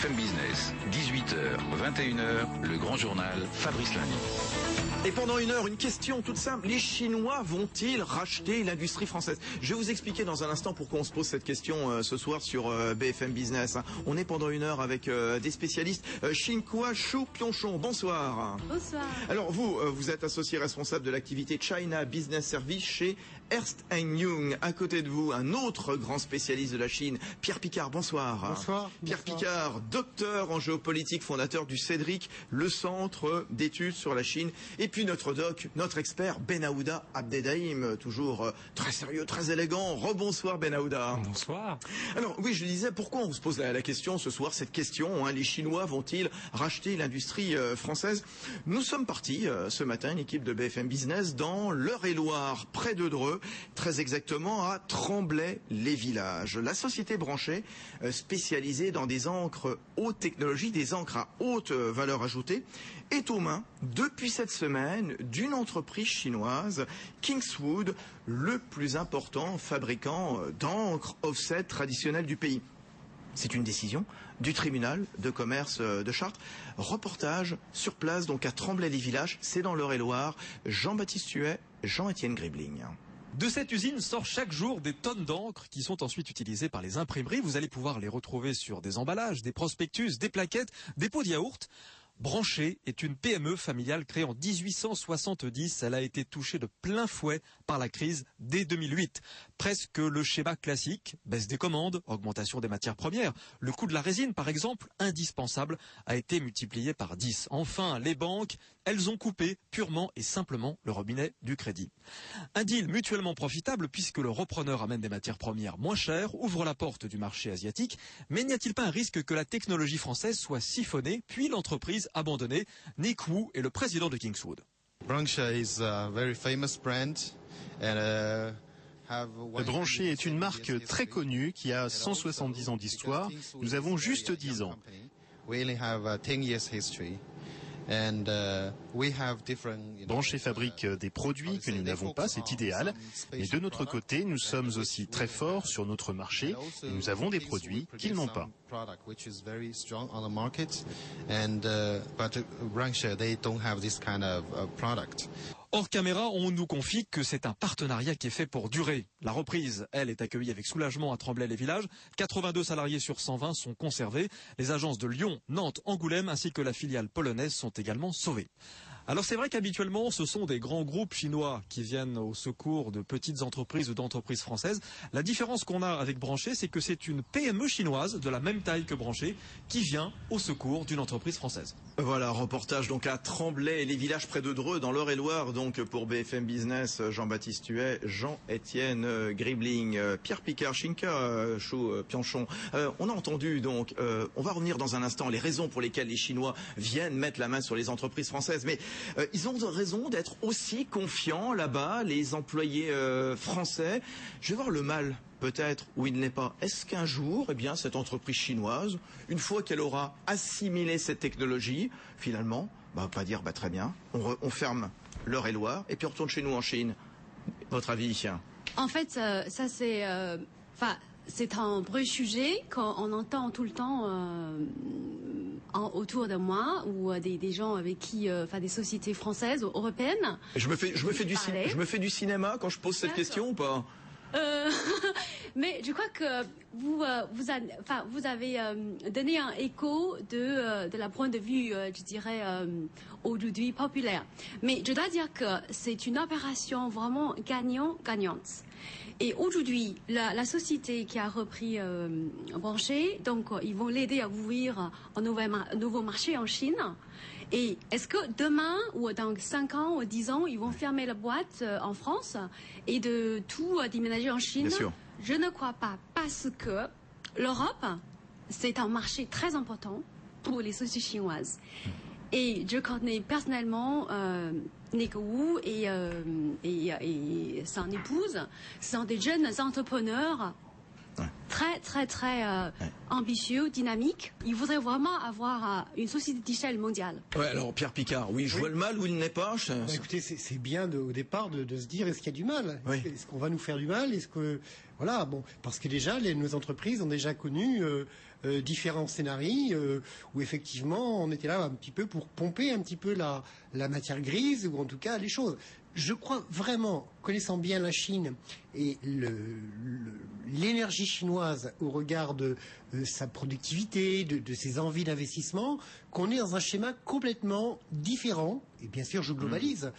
BFM Business, 18h, 21h, le grand journal Fabrice Lundi. Et pendant une heure, une question toute simple. Les Chinois vont-ils racheter l'industrie française? Je vais vous expliquer dans un instant pourquoi on se pose cette question ce soir sur BFM Business. On est pendant une heure avec des spécialistes. Xin-Kua Shu Pionchon, bonsoir. Bonsoir. Alors vous êtes associé responsable de l'activité China Business Service chez Ernst & Young. À côté de vous, un autre grand spécialiste de la Chine, Pierre Picard, bonsoir. Bonsoir. Pierre Picard, docteur en géopolitique, fondateur du CEDRIC, le centre d'études sur la Chine. Et puis notre doc, notre expert, Benaouda Abdedaïm, toujours très sérieux, très élégant. Rebonsoir Benaouda. Bonsoir. Alors oui, je disais, pourquoi on se pose la question ce soir, cette question, les Chinois vont-ils racheter l'industrie française? Nous sommes partis ce matin, une équipe de BFM Business, dans l'Eure-et-Loire, près de Dreux, très exactement à Tremblay-les-Villages. La société branchée, spécialisée dans des encres haute technologie, des encres à haute valeur ajoutée, est aux mains, depuis cette semaine, d'une entreprise chinoise, Kingswood, le plus important fabricant d'encre offset traditionnelle du pays. C'est une décision du tribunal de commerce de Chartres. Reportage sur place, donc à Tremblay-les-Villages, c'est dans l'Eure-et-Loire. Jean-Baptiste Huet, Jean-Étienne Gribling. De cette usine sortent chaque jour des tonnes d'encre qui sont ensuite utilisées par les imprimeries. Vous allez pouvoir les retrouver sur des emballages, des prospectus, des plaquettes, des pots de yaourt. Branché est une PME familiale créée en 1870. Elle a été touchée de plein fouet par la crise dès 2008. Presque le schéma classique, baisse des commandes, augmentation des matières premières. Le coût de la résine, par exemple, indispensable, a été multiplié par 10. Enfin, les banques, elles ont coupé purement et simplement le robinet du crédit. Un deal mutuellement profitable puisque le repreneur amène des matières premières moins chères, ouvre la porte du marché asiatique. Mais n'y a-t-il pas un risque que la technologie française soit siphonnée, puis l'entreprise abandonnée? Nick Wu est le président de Kingswood. Branché est une marque très connue qui a 170 ans d'histoire. Nous avons juste 10 ans. Branché fabrique des produits que nous n'avons pas, c'est idéal. Mais de notre côté, nous sommes aussi très forts sur notre marché et nous avons des produits qu'ils n'ont pas. Hors caméra, on nous confie que c'est un partenariat qui est fait pour durer. La reprise, elle, est accueillie avec soulagement à Tremblay-les-Villages. 82 salariés sur 120 sont conservés. Les agences de Lyon, Nantes, Angoulême ainsi que la filiale polonaise sont également sauvées. Alors c'est vrai qu'habituellement, ce sont des grands groupes chinois qui viennent au secours de petites entreprises ou d'entreprises françaises. La différence qu'on a avec Branché, c'est que c'est une PME chinoise de la même taille que Branché qui vient au secours d'une entreprise française. Voilà, reportage donc à Tremblay-les-Villages près de Dreux, dans l'Eure-et-Loire, donc pour BFM Business, Jean-Baptiste Huet, Jean-Étienne Gribling, Pierre Picard, Xin-Kua Shu Pionchon. On a entendu donc, on va revenir dans un instant, les raisons pour lesquelles les Chinois viennent mettre la main sur les entreprises françaises, mais ils ont raison d'être aussi confiants là-bas, les employés français. Je vais voir le mal, peut-être, où il n'est pas. Est-ce qu'un jour, eh bien, cette entreprise chinoise, une fois qu'elle aura assimilé cette technologie, finalement, va dire, très bien, on ferme l'Eure-et-Loire et puis on retourne chez nous en Chine. Votre avis? En fait, ça c'est... c'est un vrai sujet qu'on entend tout le temps autour de moi ou des gens avec qui, des sociétés françaises ou européennes. Je me fais du cinéma quand je pose cette question ou pas? Mais je crois que vous avez donné un écho de la point de vue, je dirais, aujourd'hui populaire. Mais je dois dire que c'est une opération vraiment gagnante. Et aujourd'hui, la société qui a repris Branché, donc ils vont l'aider à ouvrir un nouveau marché en Chine. Et est-ce que demain, ou dans 5 ans ou 10 ans, ils vont fermer la boîte en France et de tout déménager en Chine? Bien sûr. Je ne crois pas, parce que l'Europe, c'est un marché très important pour les sociétés chinoises. Et je connais personnellement Nick Wu et son épouse. Ce sont des jeunes entrepreneurs très ambitieux, dynamiques. Ils voudraient vraiment avoir une société d'échelle mondiale. Ouais, alors Pierre Picard, oui, je vois le mal où il n'est pas. Écoutez, c'est bien au départ de se dire, est-ce qu'il y a du mal? Oui. Est-ce qu'on va nous faire du mal? Est-ce que... Voilà, bon, parce que déjà, nos entreprises ont déjà connu différents scénarios où effectivement on était là un petit peu pour pomper un petit peu la matière grise ou en tout cas les choses. Je crois vraiment, connaissant bien la Chine et l'énergie chinoise au regard de sa productivité, de ses envies d'investissement, qu'on est dans un schéma complètement différent, et bien sûr je globalise,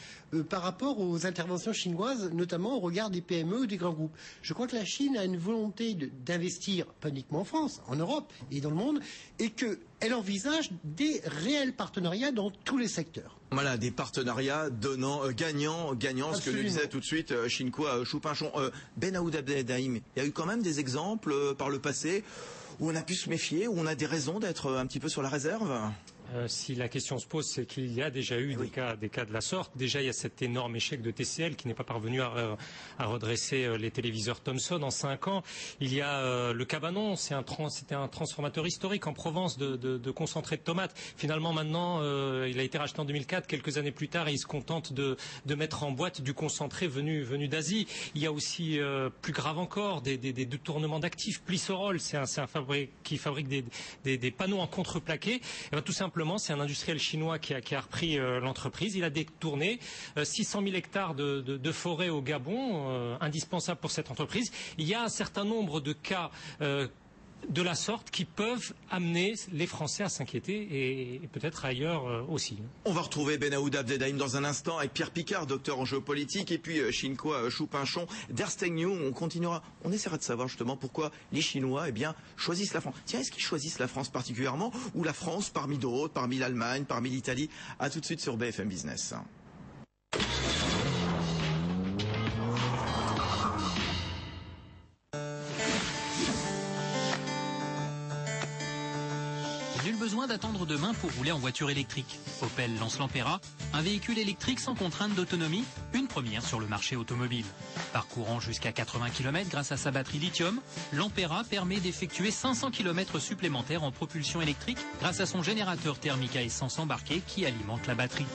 par rapport aux interventions chinoises, notamment au regard des PME ou des grands groupes. Je crois que la Chine a une volonté d'investir, pas uniquement en France, en Europe et dans le monde, et qu'elle envisage des réels partenariats dans tous les secteurs. Voilà, des partenariats gagnants, ce que nous disait tout de suite Chin-Hua Chou-Pinchon. Ben Aouda Abdeldaïm, il y a eu quand même des exemples par le passé où on a pu se méfier, où on a des raisons d'être un petit peu sur la réserve? Si la question se pose, c'est qu'il y a déjà eu des cas de la sorte. Déjà, il y a cet énorme échec de TCL qui n'est pas parvenu à redresser les téléviseurs Thomson en 5 ans. Il y a le Cabanon, c'était un transformateur historique en Provence de concentré de tomates. Finalement, maintenant, il a été racheté en 2004. Quelques années plus tard, et il se contente de mettre en boîte du concentré venu d'Asie. Il y a aussi, plus grave encore, des détournements d'actifs. Plissorol, c'est un fabricant qui fabrique des panneaux en contreplaqué. Et bien, tout simplement, c'est un industriel chinois qui a repris l'entreprise. Il a détourné 600 000 hectares de forêt au Gabon, indispensable pour cette entreprise. Il y a un certain nombre de cas de la sorte qui peuvent amener les Français à s'inquiéter et peut-être ailleurs aussi. On va retrouver Ben Aouda Abdeldaïm dans un instant avec Pierre Picard, docteur en géopolitique, et puis Chin-Hua Chou-Pinchon d'Ernst & Young. On essaiera de savoir justement pourquoi les Chinois choisissent la France. Tiens, est-ce qu'ils choisissent la France particulièrement ou la France parmi d'autres, parmi l'Allemagne, parmi l'Italie? À tout de suite sur BFM Business. Nul besoin d'attendre demain pour rouler en voiture électrique. Opel lance l'Ampera, un véhicule électrique sans contrainte d'autonomie, une première sur le marché automobile. Parcourant jusqu'à 80 km grâce à sa batterie lithium, l'Ampera permet d'effectuer 500 km supplémentaires en propulsion électrique grâce à son générateur thermique à essence embarqué qui alimente la batterie.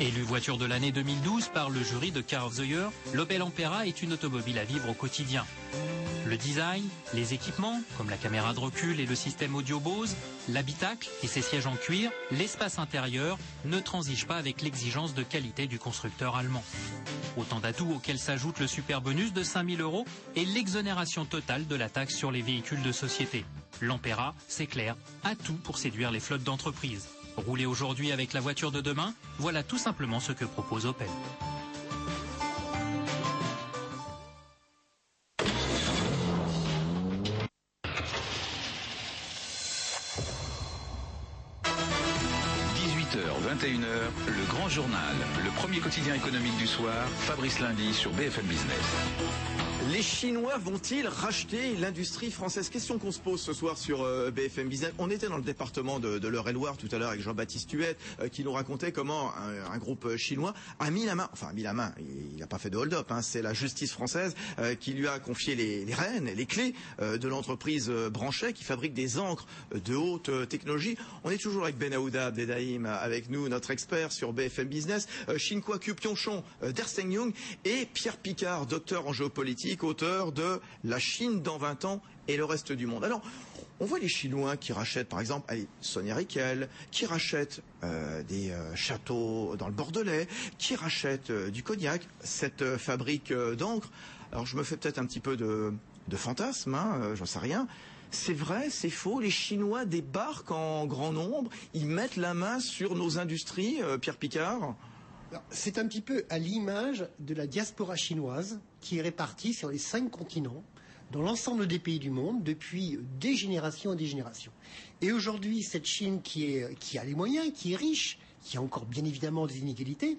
Élue voiture de l'année 2012 par le jury de Car of the Year, l'Opel Ampera est une automobile à vivre au quotidien. Le design, les équipements, comme la caméra de recul et le système audio Bose, l'habitacle et ses sièges en cuir, l'espace intérieur ne transigent pas avec l'exigence de qualité du constructeur allemand. Autant d'atouts auxquels s'ajoute le super bonus de 5 000 € et l'exonération totale de la taxe sur les véhicules de société. L'Ampera, c'est clair, a tout pour séduire les flottes d'entreprises. Rouler aujourd'hui avec la voiture de demain, voilà tout simplement ce que propose Opel. – 21h, le grand journal, le premier quotidien économique du soir, Fabrice Lundi sur BFM Business. Les Chinois vont-ils racheter l'industrie française? Question qu'on se pose ce soir sur BFM Business. On était dans le département de l'Eure-et-Loire tout à l'heure avec Jean-Baptiste Huette qui nous racontait comment un groupe chinois a mis la main, il n'a pas fait de hold-up, c'est la justice française qui lui a confié les rênes, les clés de l'entreprise Branchet qui fabrique des encres de haute technologie. On est toujours avec Ben Aouda Abdeldaïm avec nous, notre expert sur BFM Business, Chin-Hua Chou-Pinchon d'Ernst & Young et Pierre Picard, docteur en géopolitique, auteur de La Chine dans 20 ans et le reste du monde. Alors, on voit les Chinois qui rachètent, par exemple, Sonia Rykiel, qui rachètent des châteaux dans le Bordelais, qui rachètent du cognac, cette fabrique d'encre. Alors, je me fais peut-être un petit peu de fantasme, j'en sais rien. C'est vrai, c'est faux, les Chinois débarquent en grand nombre, ils mettent la main sur nos industries, Pierre Picard? C'est un petit peu à l'image de la diaspora chinoise qui est répartie sur les 5 continents, dans l'ensemble des pays du monde, depuis des générations et des générations. Et aujourd'hui, cette Chine qui a les moyens, qui est riche, qui a encore bien évidemment des inégalités,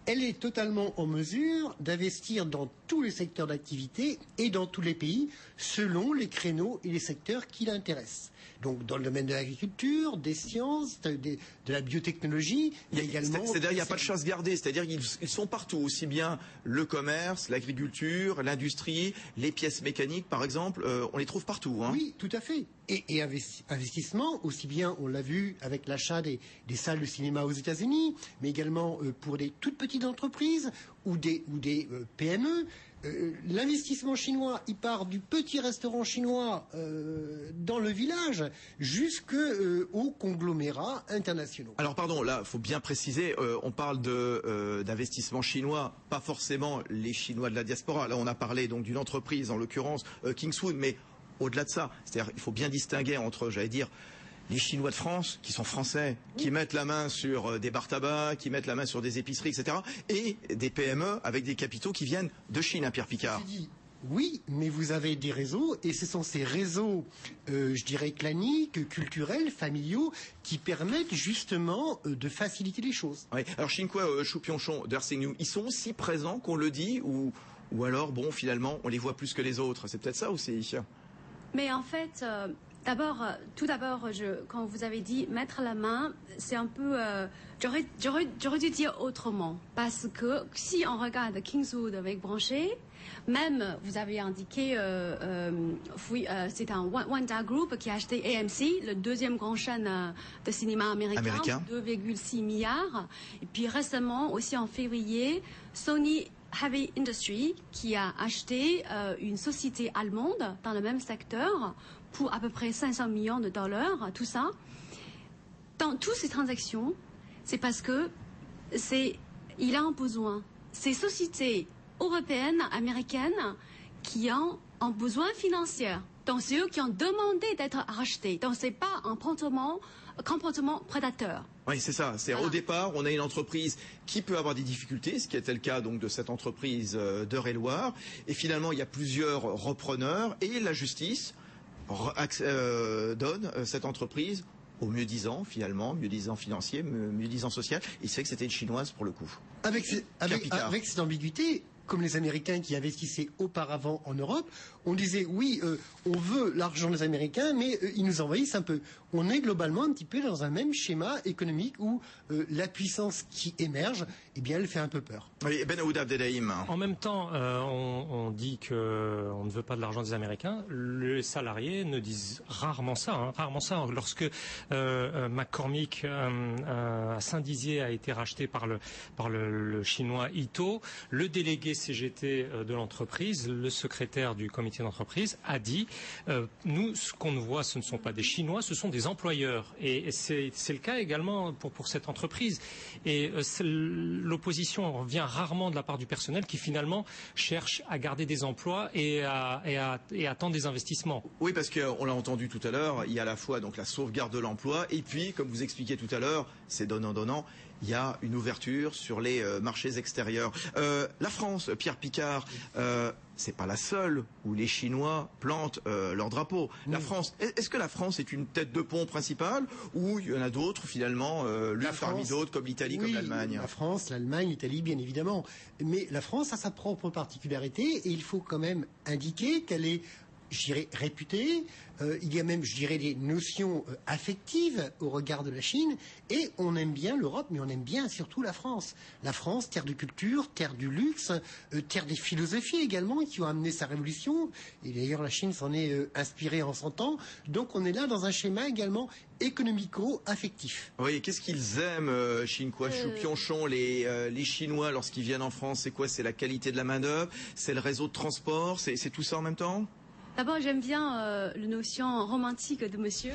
elle est totalement en mesure d'investir dans tous les secteurs d'activité et dans tous les pays, selon les créneaux et les secteurs qui l'intéressent. Donc dans le domaine de l'agriculture, des sciences, de la biotechnologie, il y a également... C'est-à-dire qu'il n'y a pas de chasse gardée, c'est-à-dire qu'ils sont partout, aussi bien le commerce, l'agriculture, l'industrie, les pièces mécaniques par exemple, on les trouve partout. Oui, tout à fait. Et investissement, aussi bien, on l'a vu avec l'achat des salles de cinéma aux États-Unis, mais également pour des toutes petites entreprises ou des PME. L'investissement chinois, il part du petit restaurant chinois dans le village jusqu'aux conglomérats internationaux. Alors pardon, là, faut bien préciser, on parle d'investissement chinois, pas forcément les Chinois de la diaspora. Là, on a parlé donc d'une entreprise, en l'occurrence Kingswood, mais au-delà de ça, c'est-à-dire il faut bien distinguer entre, j'allais dire, les Chinois de France, qui sont français, qui mettent la main sur des bars tabac, qui mettent la main sur des épiceries, etc., et des PME avec des capitaux qui viennent de Chine, hein, Pierre Picard. Oui, mais vous avez des réseaux, et ce sont ces réseaux, je dirais, claniques, culturels, familiaux, qui permettent justement de faciliter les choses. Oui. Alors, Shin-Kwa Chou-Pyeong-chon d'Earthing News, ils sont aussi présents qu'on le dit, ou alors, bon, finalement, on les voit plus que les autres. C'est peut-être ça aussi. Mais en fait, tout d'abord, quand vous avez dit mettre la main, c'est un peu... J'aurais dû dire autrement. Parce que si on regarde Kingswood avec Branché, même, vous avez indiqué, c'est un Wanda Group qui a acheté AMC, le deuxième grand chaîne de cinéma américain. 2,6 milliards. Et puis récemment, aussi en février, Sony Heavy Industry qui a acheté une société allemande dans le même secteur pour à peu près 500 millions de dollars, tout ça. Dans toutes ces transactions, c'est parce que il a un besoin. Ces sociétés européennes, américaines, qui ont un besoin financier. Donc c'est eux qui ont demandé d'être rachetés. Donc c'est pas un comportement prédateur. Oui, c'est ça. Voilà. Au départ, on a une entreprise qui peut avoir des difficultés, ce qui était le cas donc de cette entreprise d'Eure-et-Loir. Et finalement, il y a plusieurs repreneurs et la justice donne cette entreprise au mieux-disant, finalement, mieux-disant financier, mieux-disant social. Il sait que c'était une chinoise pour le coup. Avec cette ambiguïté, comme les Américains qui investissaient auparavant en Europe, on disait oui, on veut l'argent des Américains, mais ils nous envahissent un peu. On est globalement un petit peu dans un même schéma économique où la puissance qui émerge, eh bien, elle fait un peu peur. Oui, Ben Aouda Abdelhaim. En même temps, on dit qu'on ne veut pas de l'argent des Américains. Les salariés ne disent rarement ça. Hein, rarement ça. Lorsque McCormick à Saint-Dizier a été racheté par le chinois Ito, le délégué CGT de l'entreprise, le secrétaire du comité d'entreprise, a dit nous, ce qu'on voit, ce ne sont pas des Chinois, ce sont des employeurs. Et c'est le cas également pour cette entreprise. Et l'opposition revient rarement de la part du personnel qui finalement cherche à garder des emplois et à attendre des investissements. Oui, parce qu'on l'a entendu tout à l'heure, il y a à la fois donc la sauvegarde de l'emploi et puis, comme vous expliquiez tout à l'heure, c'est donnant-donnant. Il y a une ouverture sur les marchés extérieurs. La France, Pierre Picard, c'est pas la seule où les Chinois plantent leur drapeau. La France, est-ce que la France est une tête de pont principale ou il y en a d'autres finalement, l'une parmi d'autres comme l'Italie, comme l'Allemagne? La France, l'Allemagne, l'Italie, bien évidemment. Mais la France a sa propre particularité et il faut quand même indiquer qu'elle est, je dirais, réputée. Il y a même, je dirais, des notions affectives au regard de la Chine. Et on aime bien l'Europe, mais on aime bien surtout la France. La France, terre de culture, terre du luxe, terre des philosophies également qui ont amené sa révolution. Et d'ailleurs, la Chine s'en est inspirée en son temps. Donc on est là dans un schéma également économico-affectif. Oui, qu'est-ce qu'ils aiment, Shin-Kwa Chou-Pyeong-chon, les Chinois, lorsqu'ils viennent en France? C'est quoi? C'est la qualité de la main-d'œuvre? C'est le réseau de transport? C'est tout ça en même temps? D'abord, j'aime bien la notion romantique de monsieur.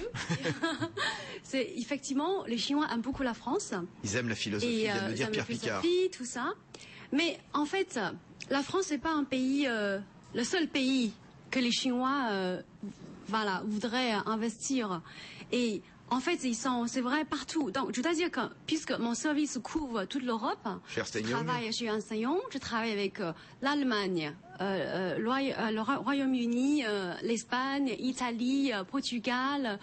C'est effectivement, les Chinois aiment beaucoup la France. Ils aiment la philosophie, vient de le dire Pierre Picard. Tout ça. Mais en fait, la France n'est pas un pays, le seul pays que les Chinois voudraient investir. Et en fait, c'est vrai partout. Donc, je dois dire que, puisque mon service couvre toute l'Europe, je travaille chez Ernst & Young, je travaille avec l'Allemagne, le Royaume-Uni, l'Espagne, l'Italie, Portugal,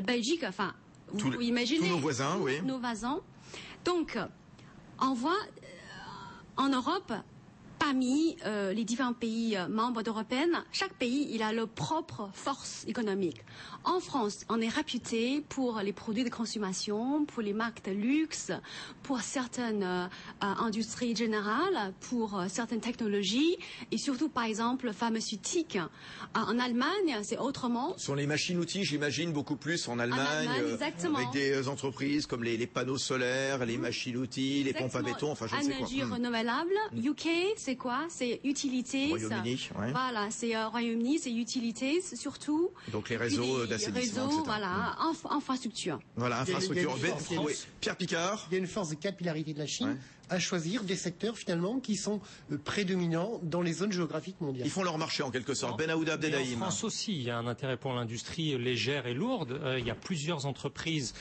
Belgique, enfin, vous imaginez. Tous nos voisins, oui. Nos voisins. Donc, on voit en Europe, parmi les différents pays membres d'Européenne, chaque pays il a leur propre force économique. En France, on est réputé pour les produits de consommation, pour les marques de luxe, pour certaines industries générales, pour certaines technologies et surtout, par exemple, pharmaceutiques. En Allemagne, c'est autrement. Ce sont les machines-outils, j'imagine, beaucoup plus en Allemagne, avec des entreprises comme les panneaux solaires, les machines-outils, les pompes à béton, enfin je ne sais quoi. Énergie renouvelable. UK, c'est c'est quoi? C'est utilities. Royaume-Uni, ouais. Voilà, c'est Royaume-Uni, c'est utilities surtout. Donc les réseaux d'assainissement, etc. Voilà, infrastructure. Voilà, infrastructure. Pierre Picard. Il y a une force de capillarité de la Chine à choisir des secteurs finalement qui sont prédominants dans les zones géographiques mondiales. Ils font leur marché en quelque sorte. Ben Aouda Abdelhaim. En France aussi, il y a un intérêt pour l'industrie légère et lourde. Il y a plusieurs entreprises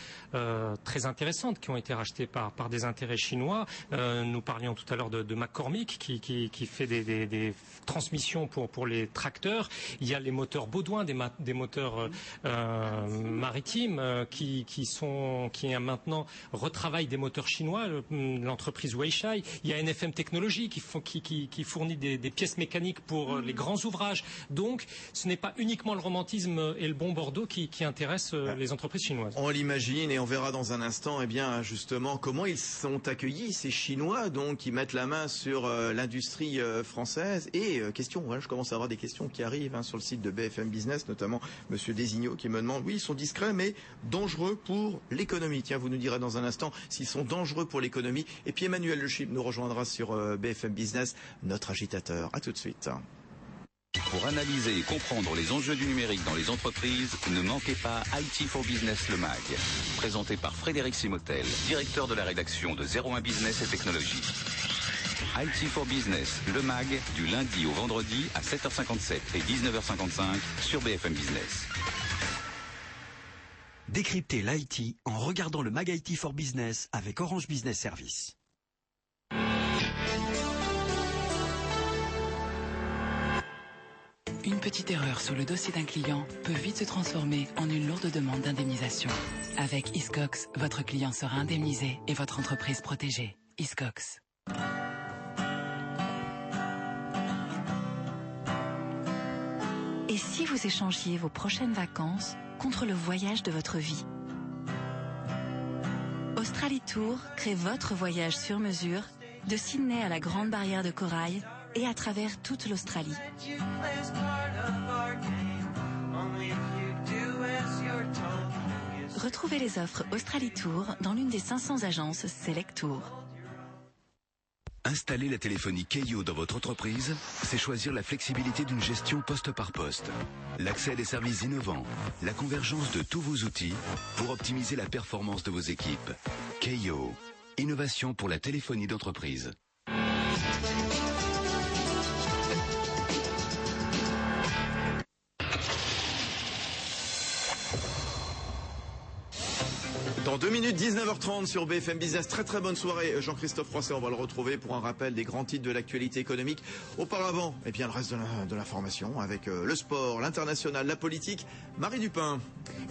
très intéressantes qui ont été rachetées par des intérêts chinois. Nous parlions tout à l'heure de McCormick qui fait des transmissions pour les tracteurs. Il y a les moteurs Baudouin, des moteurs maritimes qui maintenant retravaillent des moteurs chinois. L'entreprise Weichai. Il y a NFM Technologies qui fournit des pièces mécaniques pour les grands ouvrages. Donc, ce n'est pas uniquement le romantisme et le bon Bordeaux qui intéressent les entreprises chinoises. On l'imagine et on verra dans un instant, eh bien, justement, comment ils sont accueillis, ces Chinois, donc, qui mettent la main sur l'industrie française. Et question, voilà, je commence à avoir des questions qui arrivent sur le site de BFM Business, notamment Monsieur Désignot qui me demande, oui, ils sont discrets, mais dangereux pour l'économie. Tiens, vous nous direz dans un instant s'ils sont dangereux pour l'économie. Et puis Emmanuel Le Chip nous rejoindra sur BFM Business, notre agitateur. À tout de suite. Pour analyser et comprendre les enjeux du numérique dans les entreprises, ne manquez pas IT for Business le MAG, présenté par Frédéric Simotel, directeur de la rédaction de 01 Business et Technologie. IT for Business, le MAG, du lundi au vendredi à 7h57 et 19h55 sur BFM Business. Décryptez l'IT en regardant le MAG IT for Business avec Orange Business Service. Une petite erreur sur le dossier d'un client peut vite se transformer en une lourde demande d'indemnisation. Avec Hiscox, votre client sera indemnisé et votre entreprise protégée. Hiscox. Et si vous échangiez vos prochaines vacances contre le voyage de votre vie? Australie Tour crée votre voyage sur mesure de Sydney à la Grande Barrière de Corail et à travers toute l'Australie. Retrouvez les offres Australie Tour dans l'une des 500 agences Select Tour. Installer la téléphonie Keio dans votre entreprise, c'est choisir la flexibilité d'une gestion poste par poste, l'accès à des services innovants, la convergence de tous vos outils pour optimiser la performance de vos équipes. Keio, innovation pour la téléphonie d'entreprise. Dans 2 minutes, 19h30 sur BFM Business. Très très bonne soirée. Jean-Christophe Froisset, on va le retrouver pour un rappel des grands titres de l'actualité économique. Auparavant, eh bien, le reste de l'information avec le sport, l'international, la politique. Marie Dupin.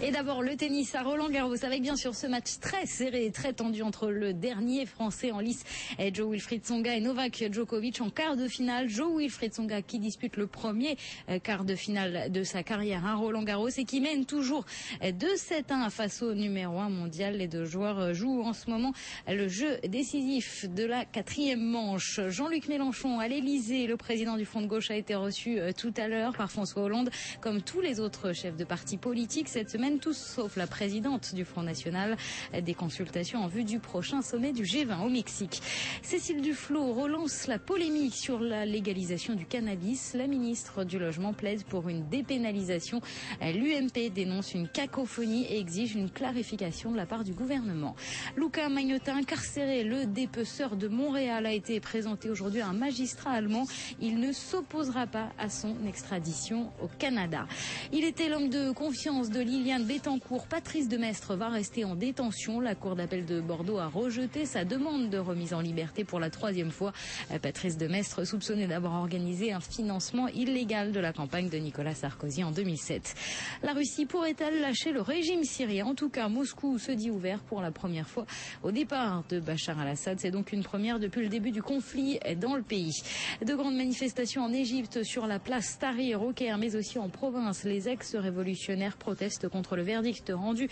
Et d'abord le tennis à Roland-Garros avec bien sûr ce match très serré et très tendu entre le dernier français en lice, Jo-Wilfried Tsonga, et Novak Djokovic en quart de finale. Jo-Wilfried Tsonga qui dispute le premier quart de finale de sa carrière à Roland-Garros et qui mène toujours 2-7-1 face au numéro 1 mondial. Les deux joueurs jouent en ce moment le jeu décisif de la 4e manche. Jean-Luc Mélenchon à l'Elysée, le président du Front de gauche, a été reçu tout à l'heure par François Hollande, comme tous les autres chefs de partis politiques cette semaine, tous sauf la présidente du Front National. Des consultations en vue du prochain sommet du G20 au Mexique. Cécile Duflot relance la polémique sur la légalisation du cannabis. La ministre du Logement plaide pour une dépénalisation. L'UMP dénonce une cacophonie et exige une clarification de la part du gouvernement. Luca Magnotta, incarcéré, le dépeceur de Montréal, a été présenté aujourd'hui à un magistrat allemand. Il ne s'opposera pas à son extradition au Canada. Il était l'homme de confiance de Liliane Bettencourt. Patrice Demestre va rester en détention. La cour d'appel de Bordeaux a rejeté sa demande de remise en liberté pour la 3e fois. Patrice Demestre, soupçonné d'avoir organisé un financement illégal de la campagne de Nicolas Sarkozy en 2007. La Russie pourrait-elle lâcher le régime syrien? En tout cas, Moscou se dit ouvert pour la première fois au départ de Bachar al-Assad. C'est donc une première depuis le début du conflit dans le pays. De grandes manifestations en Égypte sur la place Tahrir au Caire, mais aussi en province. Les ex-révolutionnaires protestent contre le verdict rendu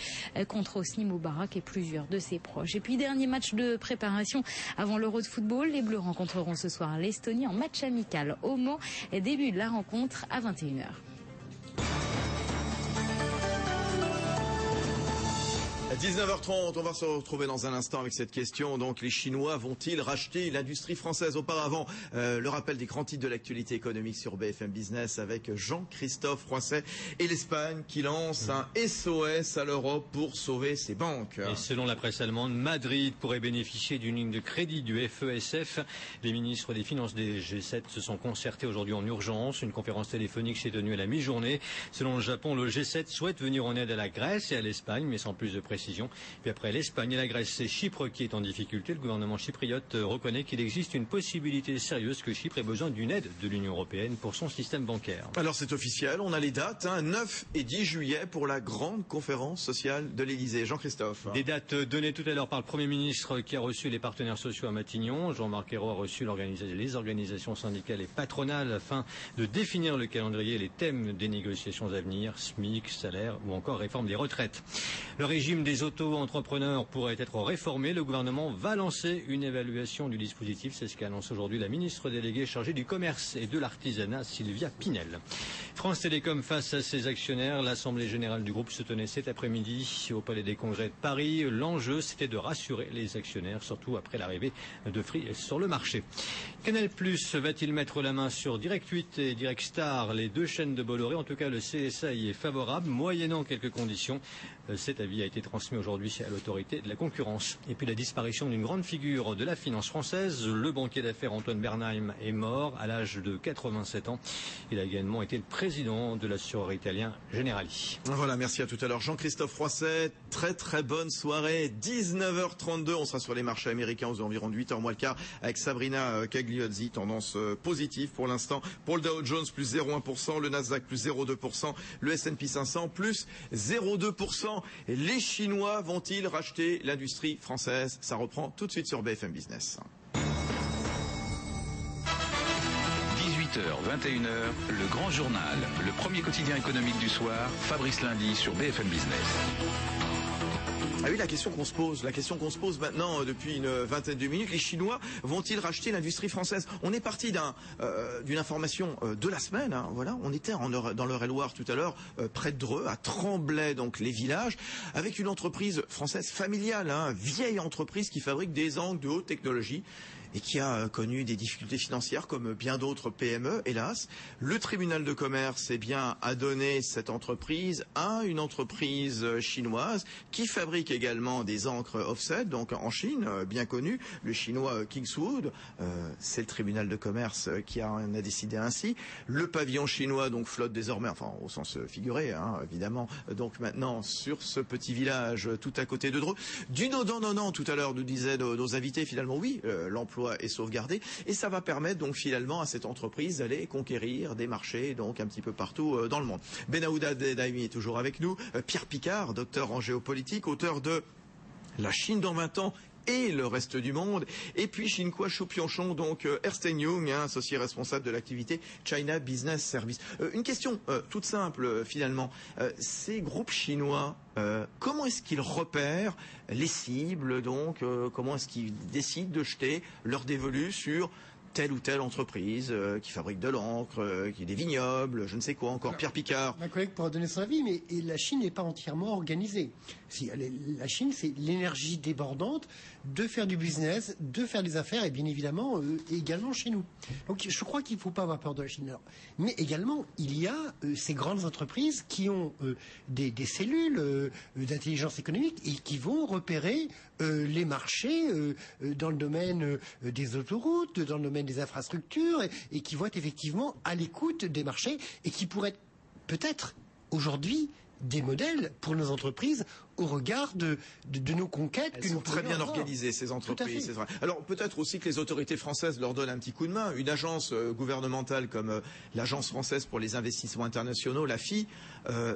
contre Hosni Moubarak et plusieurs de ses proches. Et puis, dernier match de préparation avant l'Euro de football. Les Bleus rencontreront ce soir l'Estonie en match amical au Mans. Début de la rencontre à 21h. 19h30, on va se retrouver dans un instant avec cette question. Donc, les Chinois vont-ils racheter l'industrie française? Auparavant, le rappel des grands titres de l'actualité économique sur BFM Business avec Jean-Christophe Froisset et l'Espagne qui lance un SOS à l'Europe pour sauver ses banques. Et selon la presse allemande, Madrid pourrait bénéficier d'une ligne de crédit du FESF. Les ministres des Finances des G7 se sont concertés aujourd'hui en urgence. Une conférence téléphonique s'est tenue à la mi-journée. Selon le Japon, le G7 souhaite venir en aide à la Grèce et à l'Espagne, mais sans plus de précision. Puis après l'Espagne et la Grèce, c'est Chypre qui est en difficulté. Le gouvernement chypriote reconnaît qu'il existe une possibilité sérieuse que Chypre ait besoin d'une aide de l'Union européenne pour son système bancaire. Alors c'est officiel, on a les dates, 9 et 10 juillet pour la grande conférence sociale de l'Elysée. Jean-Christophe. Des dates données tout à l'heure par le Premier ministre qui a reçu les partenaires sociaux à Matignon. Jean-Marc Ayrault a reçu les organisations syndicales et patronales afin de définir le calendrier et les thèmes des négociations à venir, SMIC, salaire ou encore réforme des retraites. Le régime des auto-entrepreneurs pourrait être réformé. Le gouvernement va lancer une évaluation du dispositif. C'est ce qu'annonce aujourd'hui la ministre déléguée chargée du commerce et de l'artisanat, Sylvia Pinel. France Télécom face à ses actionnaires. L'Assemblée générale du groupe se tenait cet après-midi au Palais des Congrès de Paris. L'enjeu, c'était de rassurer les actionnaires, surtout après l'arrivée de Free sur le marché. Canal+ va-t-il mettre la main sur Direct 8 et Direct Star, les deux chaînes de Bolloré? En tout cas, le CSA y est favorable, moyennant quelques conditions. Cet avis a été transmis aujourd'hui à l'autorité de la concurrence. Et puis la disparition d'une grande figure de la finance française, le banquier d'affaires Antoine Bernheim est mort à l'âge de 87 ans. Il a également été le président de l'assureur italien Generali. Voilà, merci à tout à l'heure. Jean-Christophe Froisset, très bonne soirée. 19h32, on sera sur les marchés américains aux environs de 8h moins le quart avec Sabrina Cagliozzi, tendance positive pour l'instant. Pour le Dow Jones, plus 0,1%, le Nasdaq, plus 0,2%, le S&P 500, plus 0,2%. Les Chinois vont-ils racheter l'industrie française? Ça reprend tout de suite sur BFM Business. 18h, 21h, le grand journal, le premier quotidien économique du soir, Fabrice Lundi sur BFM Business. Ah oui, la question qu'on se pose maintenant depuis une vingtaine de minutes, les Chinois vont-ils racheter l'industrie française? On est parti d'une information de la semaine, hein, voilà, on était dans l'Eure-et-Loire tout à l'heure, près de Dreux, à Tremblay, donc les villages, avec une entreprise française familiale, hein, vieille entreprise qui fabrique des encres de haute technologie et qui a connu des difficultés financières comme bien d'autres PME, hélas. Le tribunal de commerce a donné cette entreprise à une entreprise chinoise qui fabrique également des encres offset, donc en Chine, bien connu, le chinois Kingswood. C'est le tribunal de commerce qui en a décidé ainsi. Le pavillon chinois donc flotte désormais, enfin au sens figuré, hein, évidemment, donc maintenant sur ce petit village tout à côté de Dreux. Du donnant tout à l'heure, nous disaient nos invités, finalement oui, l'emploi est sauvegardé et ça va permettre donc finalement à cette entreprise d'aller conquérir des marchés donc un petit peu partout dans le monde. Benaouda Daimi est toujours avec nous. Pierre Picard, docteur en géopolitique, auteur de La Chine dans 20 ans et le reste du monde. Et puis Chine-Quoi Chou-Pionchon, donc Ersten Young, hein, associé responsable de l'activité China Business Service. Une question toute simple finalement. Ces groupes chinois, comment est-ce qu'ils repèrent les cibles, donc comment est-ce qu'ils décident de jeter leur dévolu sur telle ou telle entreprise qui fabrique de l'encre, qui a des vignobles, je ne sais quoi encore. Alors, Pierre Picard. Ma collègue pourra donner son avis, mais la Chine n'est pas entièrement organisée. Si, la Chine, c'est l'énergie débordante de faire du business, de faire des affaires, et bien évidemment, également chez nous. Donc je crois qu'il ne faut pas avoir peur de la Chine. Mais également, il y a ces grandes entreprises qui ont des cellules d'intelligence économique et qui vont repérer les marchés dans le domaine des autoroutes, dans le domaine des infrastructures, et qui vont être effectivement à l'écoute des marchés et qui pourraient être peut-être aujourd'hui des modèles pour nos entreprises au regard de nos conquêtes. Elles sont très bien organisées, ces entreprises, c'est vrai. Alors peut-être aussi que les autorités françaises leur donnent un petit coup de main. Une agence gouvernementale comme l'Agence française pour les investissements internationaux, l'AFI,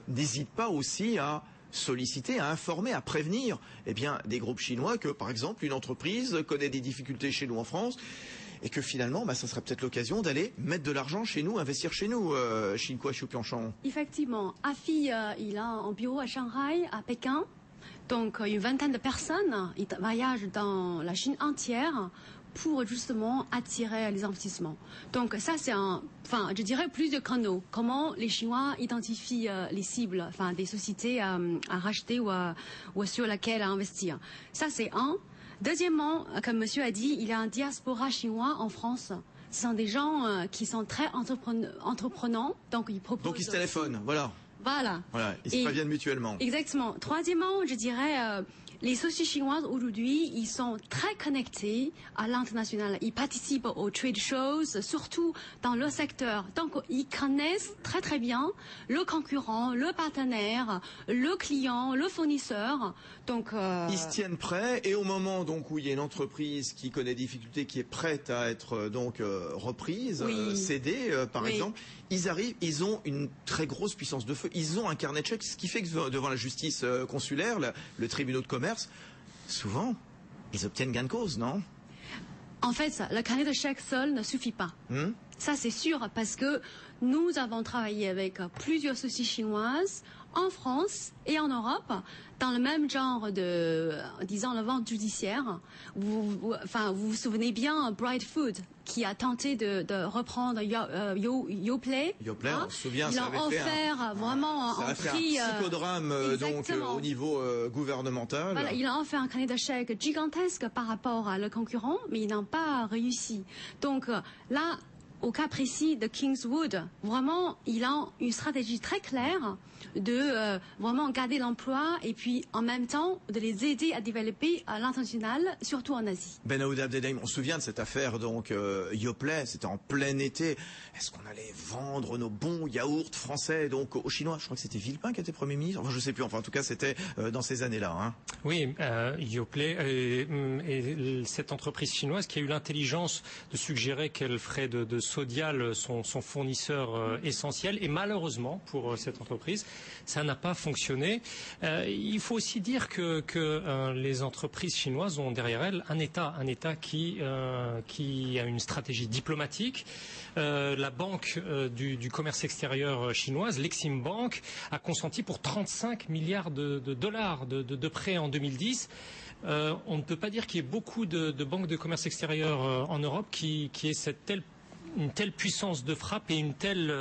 n'hésite pas aussi à solliciter, à informer, à prévenir des groupes chinois que, par exemple, une entreprise connaît des difficultés chez nous en France et que finalement, ça serait peut-être l'occasion d'aller mettre de l'argent chez nous, investir chez nous, Chine-Quoi Chou-Pionchon. Effectivement, AFI, il a un bureau à Shanghai, à Pékin. Donc, une vingtaine de personnes, ils voyagent dans la Chine entière pour justement attirer les investissements. Donc ça c'est je dirais plus de canaux. Comment les Chinois identifient les cibles, des sociétés à racheter ou sur lesquelles investir. Ça c'est un. Deuxièmement, comme monsieur a dit, il y a un diaspora chinois en France. Ce sont des gens qui sont très entreprenants, donc ils proposent... Donc ils se téléphonent, voilà. Voilà. Ils se préviennent mutuellement. Exactement. Troisièmement, je dirais, les sociétés chinoises aujourd'hui, ils sont très connectés à l'international. Ils participent aux trade shows, surtout dans leur secteur. Donc, ils connaissent très très bien le concurrent, le partenaire, le client, le fournisseur. Donc, ils se tiennent prêts et au moment donc où il y a une entreprise qui connaît des difficultés, qui est prête à être reprise, cédée, par exemple, ils arrivent, ils ont une très grosse puissance de feu. Ils ont un carnet de chèques, ce qui fait que devant la justice consulaire, le tribunal de commerce, souvent, ils obtiennent gain de cause, non? En fait, le carnet de chèques seul ne suffit pas. Ça, c'est sûr, parce que nous avons travaillé avec plusieurs sociétés chinoises en France et en Europe dans le même genre de, disons, la vente judiciaire. Vous vous souvenez bien Bright Food qui a tenté de reprendre Yoplait. Yoplait, on se souvient, ils ça l'ont avait fait offert vraiment ça en a fait prix. un psychodrame au niveau gouvernemental. Voilà, il a offert un carnet de chèques gigantesque par rapport à le concurrent, mais ils n'ont pas réussi. Donc là, au cas précis de Kingswood, vraiment, il a une stratégie très claire de vraiment garder l'emploi et puis en même temps de les aider à développer à l'international, surtout en Asie. Ben Aoud Abdelrahim, on se souvient de cette affaire donc Yoplait, c'était en plein été. Est-ce qu'on allait vendre nos bons yaourts français donc aux Chinois? Je crois que c'était Villepin qui était Premier ministre. Enfin, je sais plus. Enfin, en tout cas, c'était dans ces années-là. Hein. Oui, Yoplait et cette entreprise chinoise qui a eu l'intelligence de suggérer qu'elle ferait de Sodial son fournisseur essentiel. Et malheureusement pour cette entreprise, ça n'a pas fonctionné. Il faut aussi dire que les entreprises chinoises ont derrière elles un État qui a une stratégie diplomatique. La banque du commerce extérieur chinoise, l'Exim Bank, a consenti pour 35 milliards de dollars de prêts en 2010. On ne peut pas dire qu'il y ait beaucoup de banques de commerce extérieur en Europe qui aient une telle puissance de frappe et une telle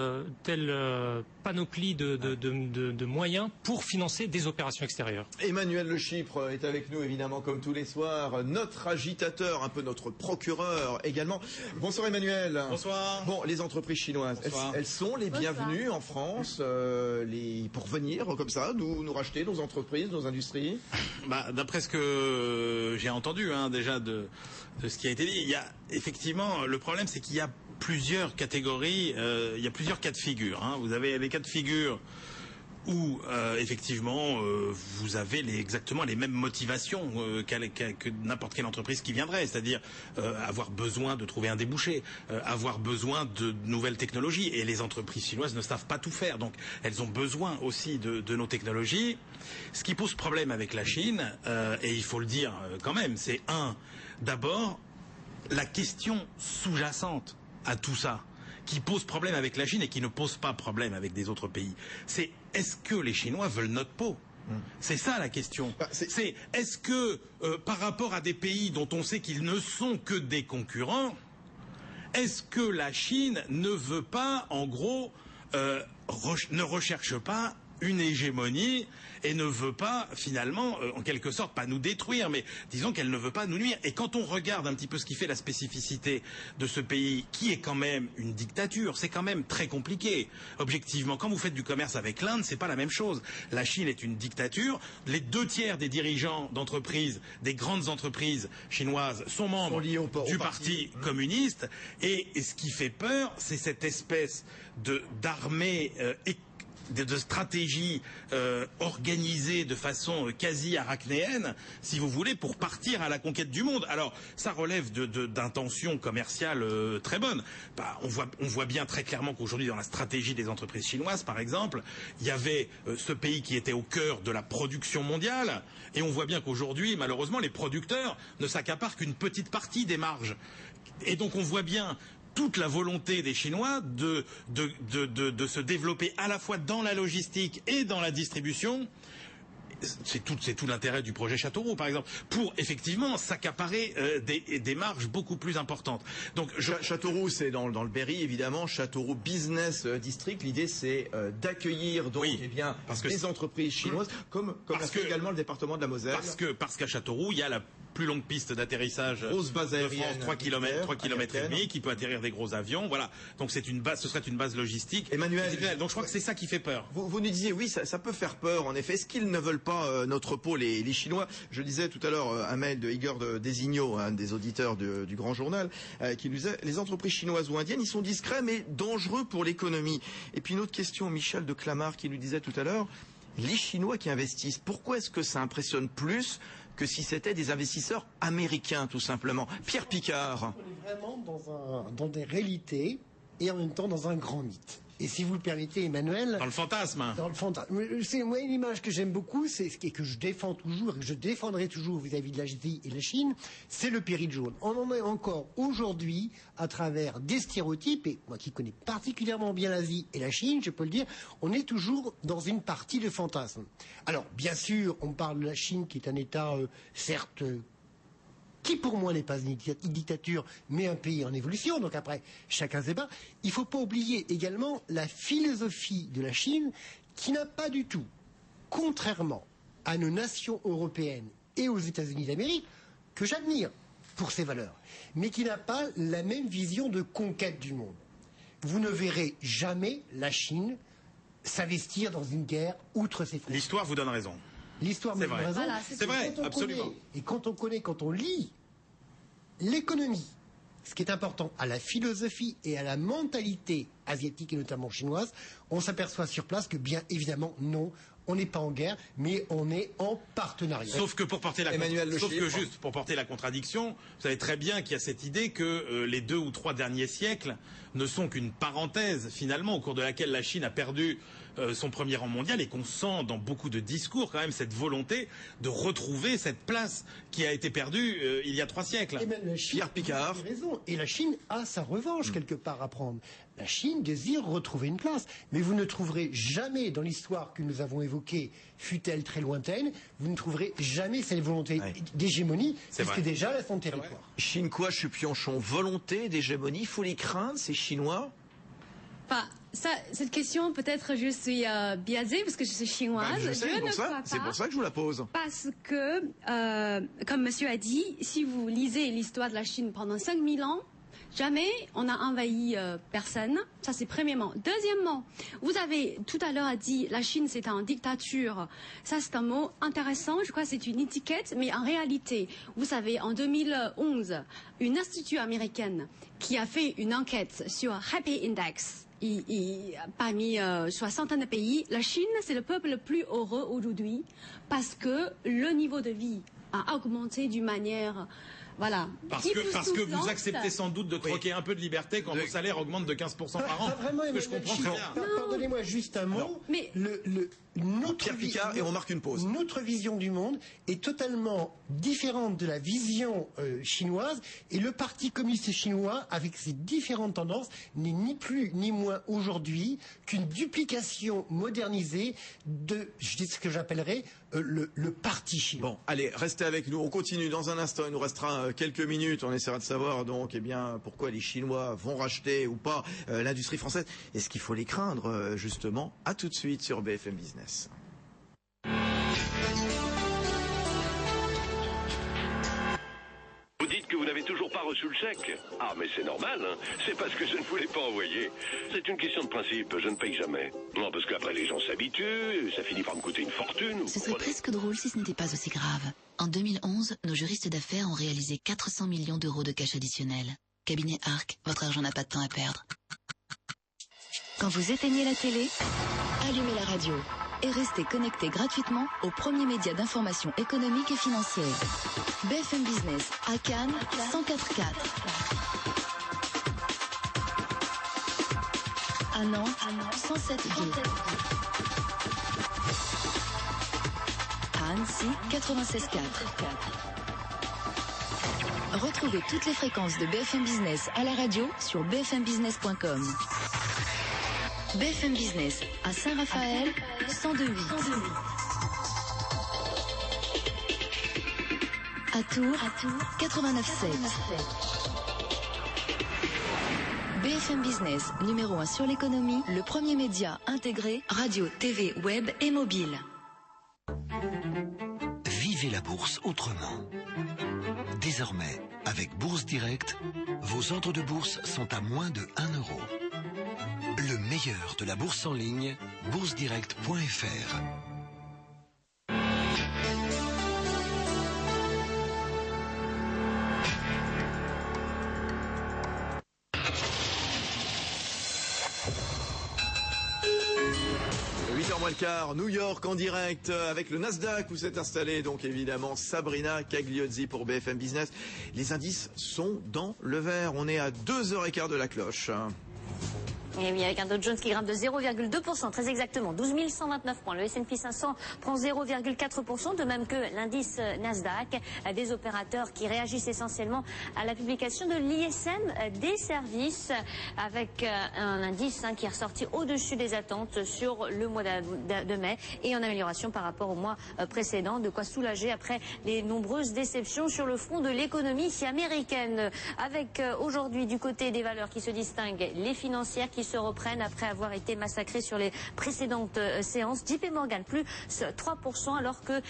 panoplie de moyens pour financer des opérations extérieures. Emmanuel Le Chypre est avec nous évidemment comme tous les soirs, notre agitateur, un peu notre procureur également. Bonsoir Emmanuel. Bonsoir. Bon, les entreprises chinoises, elles sont les bienvenues en France pour venir comme ça, nous racheter nos entreprises, nos industries? D'après ce que j'ai entendu déjà de ce qui a été dit, il y a effectivement, le problème c'est qu'il y a plusieurs catégories, il y a plusieurs cas de figure. Vous avez les cas de figure où effectivement vous avez exactement les mêmes motivations que n'importe quelle entreprise qui viendrait, c'est-à-dire avoir besoin de trouver un débouché, avoir besoin de nouvelles technologies, et les entreprises chinoises ne savent pas tout faire, donc elles ont besoin aussi de nos technologies. Ce qui pose problème avec la Chine, et il faut le dire quand même, c'est d'abord la question sous-jacente à tout ça, qui pose problème avec la Chine et qui ne pose pas problème avec des autres pays. C'est est-ce que les Chinois veulent notre peau? C'est ça la question. C'est est-ce que par rapport à des pays dont on sait qu'ils ne sont que des concurrents, est-ce que la Chine ne veut pas, en gros, ne recherche pas une hégémonie et ne veut pas finalement, en quelque sorte, pas nous détruire, mais disons qu'elle ne veut pas nous nuire. Et quand on regarde un petit peu ce qui fait la spécificité de ce pays, qui est quand même une dictature, c'est quand même très compliqué. Objectivement, quand vous faites du commerce avec l'Inde, c'est pas la même chose. La Chine est une dictature. Les 2/3 des dirigeants d'entreprises, des grandes entreprises chinoises, sont membres du parti communiste. Et ce qui fait peur, c'est cette espèce d'armée de stratégie organisée de façon quasi arachnéenne, si vous voulez, pour partir à la conquête du monde. Alors, ça relève d'intentions commerciales très bonnes. On voit bien très clairement qu'aujourd'hui, dans la stratégie des entreprises chinoises, par exemple, il y avait ce pays qui était au cœur de la production mondiale, et on voit bien qu'aujourd'hui, malheureusement, les producteurs ne s'accaparent qu'une petite partie des marges. Et donc, on voit bien toute la volonté des Chinois de se développer à la fois dans la logistique et dans la distribution, c'est tout l'intérêt du projet Châteauroux, par exemple, pour effectivement s'accaparer des marges beaucoup plus importantes. Donc Châteauroux, c'est dans le Berry, évidemment. Châteauroux Business District. L'idée, c'est d'accueillir donc des entreprises chinoises, comme l'a fait également le département de la Moselle. Parce qu'à Châteauroux, il y a la plus longue piste d'atterrissage de France, 3 km et demi, qui peut atterrir des gros avions. Voilà. Donc ce serait une base logistique. Emmanuel, donc je crois que c'est ça qui fait peur. Vous nous disiez, oui, ça peut faire peur, en effet. Est-ce qu'ils ne veulent pas notre peau, les Chinois? Je disais tout à l'heure un mail de Igor Designo, un des auditeurs du Grand Journal, qui nous disait, les entreprises chinoises ou indiennes, ils sont discrets mais dangereux pour l'économie. Et puis une autre question, Michel de Clamart, qui nous disait tout à l'heure, les Chinois qui investissent, pourquoi est-ce que ça impressionne plus que si c'était des investisseurs américains, tout simplement? Pierre Picard. On est vraiment dans des réalités et en même temps dans un grand mythe. Et si vous le permettez, Emmanuel... Dans le fantasme. Dans le fantasme. C'est moi une image que j'aime beaucoup, c'est et que je défends toujours, et que je défendrai toujours vis-à-vis de l'Asie et la Chine, c'est le péril jaune. On en est encore aujourd'hui à travers des stéréotypes, et moi qui connais particulièrement bien l'Asie et la Chine, je peux le dire, on est toujours dans une partie de fantasme. Alors, bien sûr, on parle de la Chine qui est un État, certes... qui pour moi n'est pas une dictature, mais un pays en évolution, donc après, chacun ses pas. Il ne faut pas oublier également la philosophie de la Chine, qui n'a pas du tout, contrairement à nos nations européennes et aux États-Unis d'Amérique, que j'admire pour ses valeurs, mais qui n'a pas la même vision de conquête du monde. Vous ne verrez jamais la Chine s'investir dans une guerre outre ses frontières. L'histoire vous donne raison. L'histoire me donne raison. Voilà, c'est vrai, absolument. Et quand on lit l'économie, ce qui est important à la philosophie et à la mentalité asiatique et notamment chinoise, on s'aperçoit sur place que bien évidemment, non, on n'est pas en guerre, mais on est en partenariat. Sauf que pour porter pour porter la contradiction, vous savez très bien qu'il y a cette idée que les 2 ou 3 derniers siècles ne sont qu'une parenthèse finalement au cours de laquelle la Chine a perdu son premier rang mondial et qu'on sent dans beaucoup de discours quand même cette volonté de retrouver cette place qui a été perdue il y a 3 siècles. Et même la Chine, Pierre Picard. a raison. Et la Chine a sa revanche quelque part à prendre. La Chine désire retrouver une place. Mais vous ne trouverez jamais dans l'histoire que nous avons évoquée, fût-elle très lointaine, vous ne trouverez jamais cette volonté d'hégémonie, puisque déjà là, son territoire. Chine quoi, Chupionchon? Volonté d'hégémonie, il faut les craindre, ces Chinois? Enfin, cette question, peut-être je suis biaisée parce que je suis chinoise. C'est pour ça que je vous la pose. Parce que, comme monsieur a dit, si vous lisez l'histoire de la Chine pendant 5000 ans, jamais on a envahi personne. Ça, c'est premièrement. Deuxièmement, vous avez tout à l'heure dit la Chine, c'est une dictature. Ça, c'est un mot intéressant. Je crois que c'est une étiquette. Mais en réalité, vous savez, en 2011, une institut américaine qui a fait une enquête sur Happy Index, parmi 60 de pays, la Chine, c'est le peuple le plus heureux aujourd'hui parce que le niveau de vie a augmenté d'une manière... Voilà. Parce que vous acceptez sans doute de troquer un peu de liberté quand vos salaires augmentent de 15% par an. Vraiment, que je comprends très bien. Pardonnez-moi juste un mot. Mais Pierre Picard, et on marque une pause. Notre vision du monde est totalement différente de la vision chinoise, et le Parti communiste chinois, avec ses différentes tendances, n'est ni plus ni moins aujourd'hui qu'une duplication modernisée de ce que j'appellerais le Parti chinois. Bon, allez, restez avec nous. On continue dans un instant. Il nous restera quelques minutes. On essaiera de savoir donc, pourquoi les Chinois vont racheter ou pas l'industrie française. Est-ce qu'il faut les craindre, justement? À tout de suite sur BFM Business. Vous dites que vous n'avez toujours pas reçu le chèque. Ah, mais c'est normal, hein. C'est parce que je ne vous l'ai pas envoyé. C'est une question de principe, je ne paye jamais. Non, parce qu'après les gens s'habituent, ça finit par me coûter une fortune. Ce serait presque drôle si ce n'était pas aussi grave. En 2011, nos juristes d'affaires ont réalisé 400 millions d'euros de cash additionnel. Cabinet Arc, votre argent n'a pas de temps à perdre. Quand vous éteignez la télé, allumez la radio et restez connecté gratuitement aux premiers médias d'information économique et financière. BFM Business à Cannes, 104.4. À Nantes, 107.2. À Annecy, 96.4. Retrouvez toutes les fréquences de BFM Business à la radio sur bfmbusiness.com. BFM Business à Saint-Raphaël, 102.8. À Tours, 89.7. BFM Business, numéro 1 sur l'économie, le premier média intégré, radio, TV, web et mobile. Vivez la bourse autrement. Désormais, avec Bourse Direct, vos ordres de bourse sont à moins de 1 euro. Le meilleur de la bourse en ligne, boursedirect.fr. New York en direct avec le Nasdaq où s'est installée donc évidemment Sabrina Cagliozzi pour BFM Business. Les indices sont dans le vert. On est à 2h15 de la cloche. Et oui, avec un Dow Jones qui grimpe de 0,2%, très exactement, 12 129 points. Le S&P 500 prend 0,4%, de même que l'indice Nasdaq. Des opérateurs qui réagissent essentiellement à la publication de l'ISM des services, avec un indice qui est ressorti au-dessus des attentes sur le mois de mai et en amélioration par rapport au mois précédent. De quoi soulager après les nombreuses déceptions sur le front de l'économie américaine. Avec aujourd'hui du côté des valeurs qui se distinguent, les financières qui se reprennent après avoir été massacrés sur les précédentes séances. JP Morgan plus 3% alors que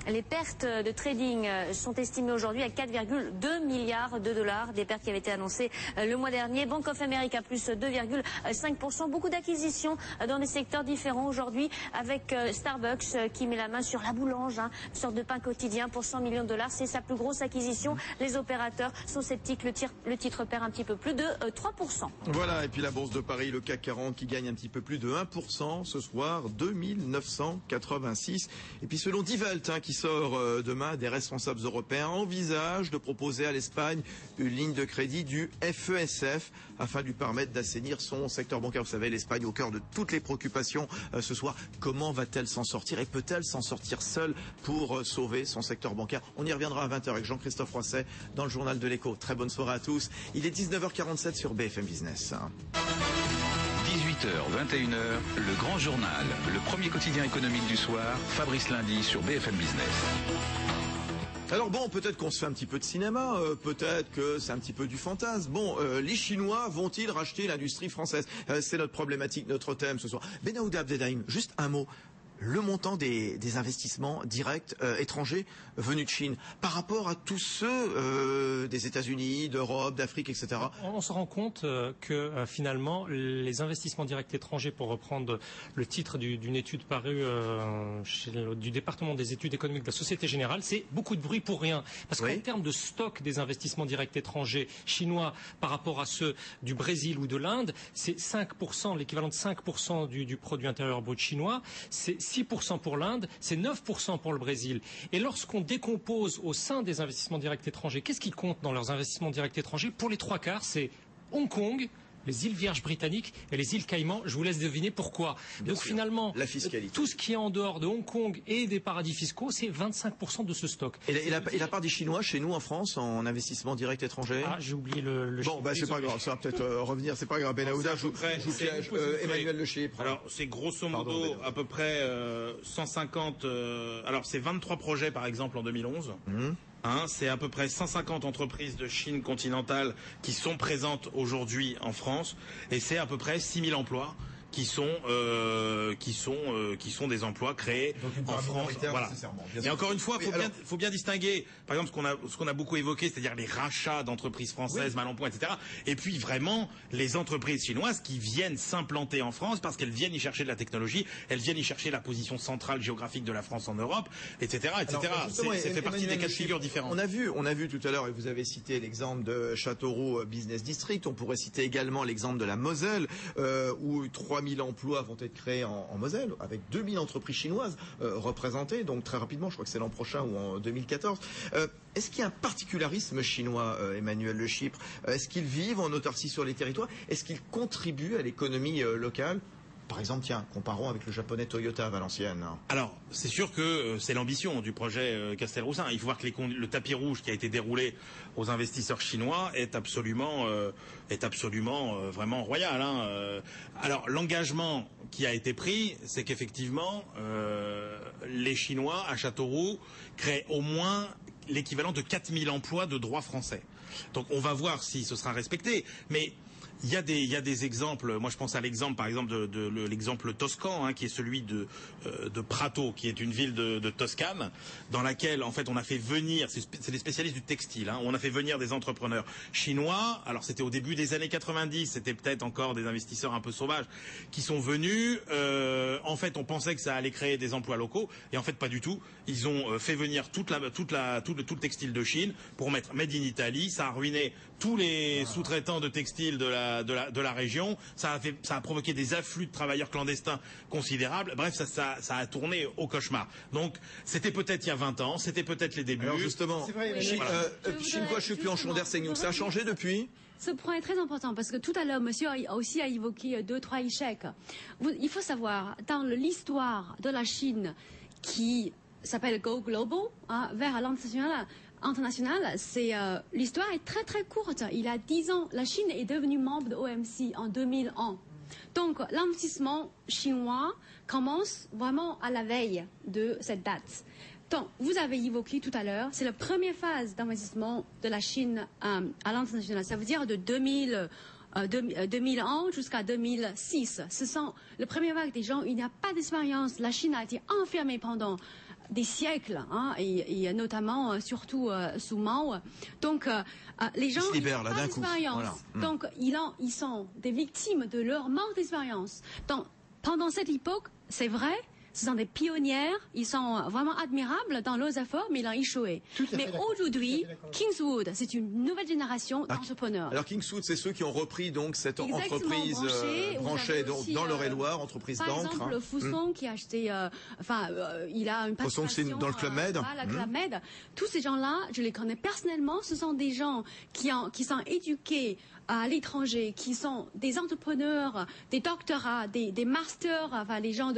les pertes de trading sont estimées aujourd'hui à 4,2 milliards de dollars, des pertes qui avaient été annoncées le mois dernier. Bank of America plus 2,5%. Beaucoup d'acquisitions dans des secteurs différents aujourd'hui, avec Starbucks qui met la main sur la boulange, une sorte de pain quotidien pour 100 millions de dollars. C'est sa plus grosse acquisition. Les opérateurs sont sceptiques. Le titre perd un petit peu plus de 3%. Voilà, et puis la bourse de Paris, le CAC 40 qui gagne un petit peu plus de 1% ce soir, 2986. Et puis selon Die Welt qui sort demain, des responsables européens envisagent de proposer à l'Espagne une ligne de crédit du FESF afin de lui permettre d'assainir son secteur bancaire. Vous savez, l'Espagne au cœur de toutes les préoccupations ce soir. Comment va-t-elle s'en sortir et peut-elle s'en sortir seule pour sauver son secteur bancaire? On y reviendra à 20h avec Jean-Christophe Roisset dans le journal de l'Écho. Très bonne soirée à tous. Il est 19h47 sur BFM Business. 18h, 21h, le grand journal, le premier quotidien économique du soir, Fabrice Lundi sur BFM Business. Alors bon, peut-être qu'on se fait un petit peu de cinéma, peut-être que c'est un petit peu du fantasme. Bon, les Chinois vont-ils racheter l'industrie française? C'est notre problématique, notre thème ce soir. Benaouda Abdelrahim, juste un mot. Le montant des investissements directs étrangers venus de Chine par rapport à tous ceux des États-Unis, d'Europe, d'Afrique, etc. On se rend compte que finalement les investissements directs étrangers, pour reprendre le titre d'une étude parue du département des études économiques de la Société Générale, c'est beaucoup de bruit pour rien. Parce qu'en termes de stock des investissements directs étrangers chinois par rapport à ceux du Brésil ou de l'Inde, c'est 5%, l'équivalent de 5% du produit intérieur brut chinois. C'est 6% pour l'Inde, c'est 9% pour le Brésil. Et lorsqu'on décompose au sein des investissements directs étrangers, qu'est-ce qui compte dans leurs investissements directs étrangers? Pour les 3/4, c'est Hong Kong, les îles Vierges britanniques et les îles Caïmans. Je vous laisse deviner pourquoi. Donc finalement, la fiscalité. Tout ce qui est en dehors de Hong Kong et des paradis fiscaux, c'est 25% de ce stock. Et la part des Chinois chez nous en France en investissement direct étranger? Ah, j'ai oublié le chiffre. Bon, c'est pas grave, ça va peut-être revenir, c'est pas grave. Benaouda, je vous piège. Emmanuel Le Chypre. Alors, c'est grosso modo à peu près 150. Alors, c'est 23 projets par exemple en 2011. C'est à peu près 150 entreprises de Chine continentale qui sont présentes aujourd'hui en France, et c'est à peu près 6000 emplois qui sont des emplois créés en France. Voilà. Et encore une fois, faut bien distinguer, par exemple, ce qu'on a beaucoup évoqué, c'est-à-dire les rachats d'entreprises françaises mal en point, etc. Et puis vraiment les entreprises chinoises qui viennent s'implanter en France parce qu'elles viennent y chercher de la technologie, elles viennent y chercher la position centrale géographique de la France en Europe, etc., etc. C'est fait partie des cas de figure différents. On a vu tout à l'heure, et vous avez cité l'exemple de Châteauroux Business District. On pourrait citer également l'exemple de la Moselle, où 3000 emplois vont être créés en Moselle, avec 2000 entreprises chinoises représentées, donc très rapidement, je crois que c'est l'an prochain ou en 2014. Est-ce qu'il y a un particularisme chinois, Emmanuel Le Chypre? Est-ce qu'ils vivent en autarcie sur les territoires? Est-ce qu'ils contribuent à l'économie locale? Par exemple, tiens, comparons avec le japonais Toyota à Valenciennes. Alors, c'est sûr que c'est l'ambition du projet Castelroussin. Il faut voir que le tapis rouge qui a été déroulé aux investisseurs chinois est absolument vraiment royal. Alors, l'engagement qui a été pris, c'est qu'effectivement, les Chinois à Châteauroux créent au moins l'équivalent de 4000 emplois de droit français. Donc on va voir si ce sera respecté. Mais il y a des exemples. Moi, je pense à l'exemple, par exemple, de l'exemple toscan, qui est celui de Prato, qui est une ville de Toscane, dans laquelle, en fait, on a fait venir, c'est des spécialistes du textile, on a fait venir des entrepreneurs chinois. Alors, c'était au début des années 90, c'était peut-être encore des investisseurs un peu sauvages qui sont venus. En fait, on pensait que ça allait créer des emplois locaux, et en fait, pas du tout. Ils ont fait venir tout le textile de Chine pour mettre Made in Italy. Ça a ruiné tous les sous-traitants de textile de la région, ça a provoqué des afflux de travailleurs clandestins considérables. Bref, ça a tourné au cauchemar. Donc, c'était peut-être il y a 20 ans, c'était peut-être les débuts. Alors justement, Chine-Quoi Chupionchon d'Erseignioung, ça a changé depuis? Ce point est très important parce que tout à l'heure, monsieur a aussi évoqué 2-3 échecs. Il faut savoir, dans l'histoire de la Chine qui s'appelle Go Global, vers international, l'histoire est très très courte. Il y a 10 ans, la Chine est devenue membre de l'OMC en 2001. Donc l'investissement chinois commence vraiment à la veille de cette date. Donc vous avez évoqué tout à l'heure, c'est la première phase d'investissement de la Chine à l'international. Ça veut dire de 2001 jusqu'à 2006. Ce sont le premier vague des gens, il n'y a pas d'expérience. La Chine a été enfermée pendant des siècles, et notamment surtout sous Mao. Donc les gens n'ont pas d'expérience. Voilà. Donc ils sont des victimes de leur manque d'expérience. Donc pendant cette époque, c'est vrai, ce sont des pionnières, ils sont vraiment admirables dans leurs efforts, mais ils ont échoué. Mais aujourd'hui, Kingswood, c'est une nouvelle génération d'entrepreneurs. Alors Kingswood, c'est ceux qui ont repris donc cette entreprise branchée dans l'Eure-et-Loire, entreprise d'encre. Par exemple, Fousson qui a acheté, il a une participation. Fousson, c'est dans le Club Med. Voilà, Club Med. Tous ces gens-là, je les connais personnellement. Ce sont des gens qui sont éduqués à l'étranger, qui sont des entrepreneurs, des doctorats, des masters, enfin les gens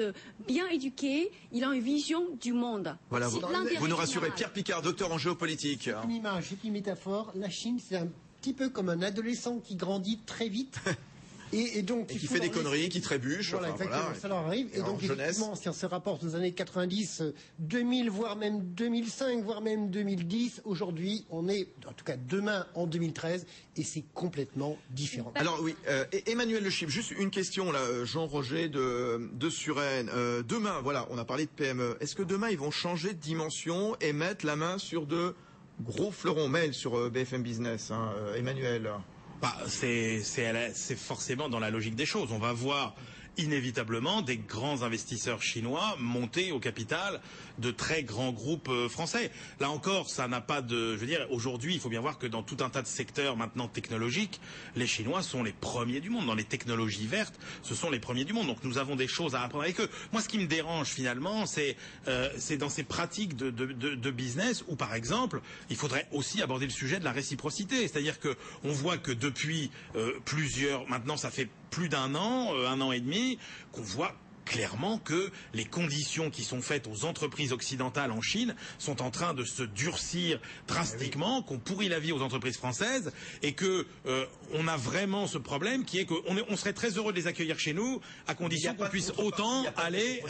bien éduqués, ils ont une vision du monde. Voilà, vous nous rassurez. Pierre Picard, docteur en géopolitique. C'est une image, c'est une métaphore. La Chine, c'est un petit peu comme un adolescent qui grandit très vite. Et donc, qui fait des conneries, qui trébuche. Voilà, exactement, ça leur arrive. Et donc, effectivement, si on se rapporte aux années 90, 2000, voire même 2005, voire même 2010, aujourd'hui, on est, en tout cas demain, en 2013, et c'est complètement différent. Alors oui, Emmanuel Le Chip, juste une question là, Jean-Roger de Suresnes. Demain, voilà, on a parlé de PME. Est-ce que demain, ils vont changer de dimension et mettre la main sur de gros fleurons mail sur BFM Business, Emmanuel? C'est forcément dans la logique des choses. On va voir inévitablement des grands investisseurs chinois monter au capital de très grands groupes français. Là encore, ça n'a pas de... Je veux dire, aujourd'hui, il faut bien voir que dans tout un tas de secteurs maintenant technologiques, les Chinois sont les premiers du monde. Dans les technologies vertes, ce sont les premiers du monde. Donc nous avons des choses à apprendre avec eux. Moi, ce qui me dérange finalement, c'est dans ces pratiques de business où, par exemple, il faudrait aussi aborder le sujet de la réciprocité. C'est-à-dire que on voit que depuis maintenant ça fait plus d'un an, un an et demi, qu'on voit clairement que les conditions qui sont faites aux entreprises occidentales en Chine sont en train de se durcir drastiquement, qu'on pourrit la vie aux entreprises françaises et que on a vraiment ce problème qui est qu'on serait très heureux de les accueillir chez nous à condition qu'on puisse autant aller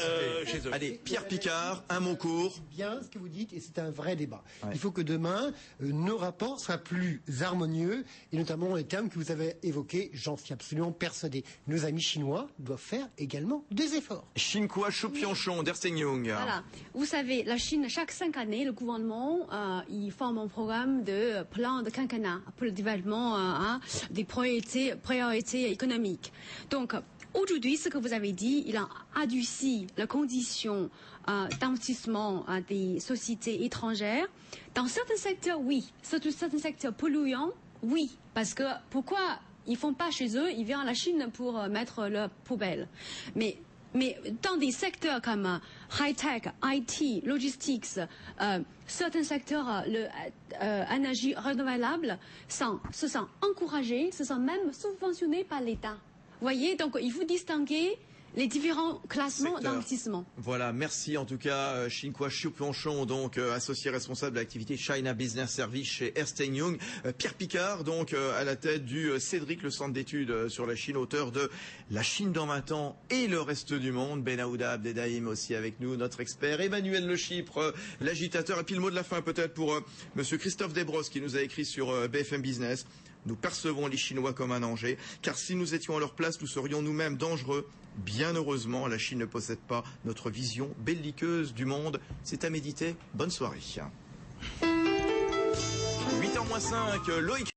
chez eux. Allez, Pierre Picard, un mot court. C'est bien ce que vous dites et c'est un vrai débat. Ouais. Il faut que demain, nos rapports soient plus harmonieux et notamment les termes que vous avez évoqués, j'en suis absolument persuadé. Nos amis chinois doivent faire également des efforts. Chine-Quoi Chupionchon d'Erseignioung. Voilà. Vous savez, la Chine, chaque 5 années, le gouvernement, il forme un programme de plan de quinquennat pour le développement des priorités économiques. Donc, aujourd'hui, ce que vous avez dit, il a adouci les conditions d'investissement des sociétés étrangères. Dans certains secteurs, oui. Surtout certains secteurs polluants, oui. Parce que pourquoi ils font pas chez eux, ils viennent à la Chine pour mettre leurs poubelles. Mais dans des secteurs comme high-tech, IT, logistics, certains secteurs, l'énergie renouvelable, se sont encouragés, se sont même subventionnés par l'État. Vous voyez, donc il faut distinguer les différents classements d'investissement. Voilà, merci en tout cas Xinhua Xiuponchon, donc associé responsable de l'activité China Business Service chez Ernst & Young. Pierre Picard, donc à la tête du CEDRIC, le centre d'études sur la Chine, auteur de La Chine dans 20 ans et le reste du monde. Ben Aouda Abdedaïm aussi avec nous, notre expert. Emmanuel Le Chypre, l'agitateur. Et puis le mot de la fin peut-être pour monsieur Christophe Desbrosses qui nous a écrit sur BFM Business. Nous percevons les Chinois comme un danger, car si nous étions à leur place, nous serions nous-mêmes dangereux. Bien heureusement, la Chine ne possède pas notre vision belliqueuse du monde. C'est à méditer. Bonne soirée. 8h moins 5, Loïc.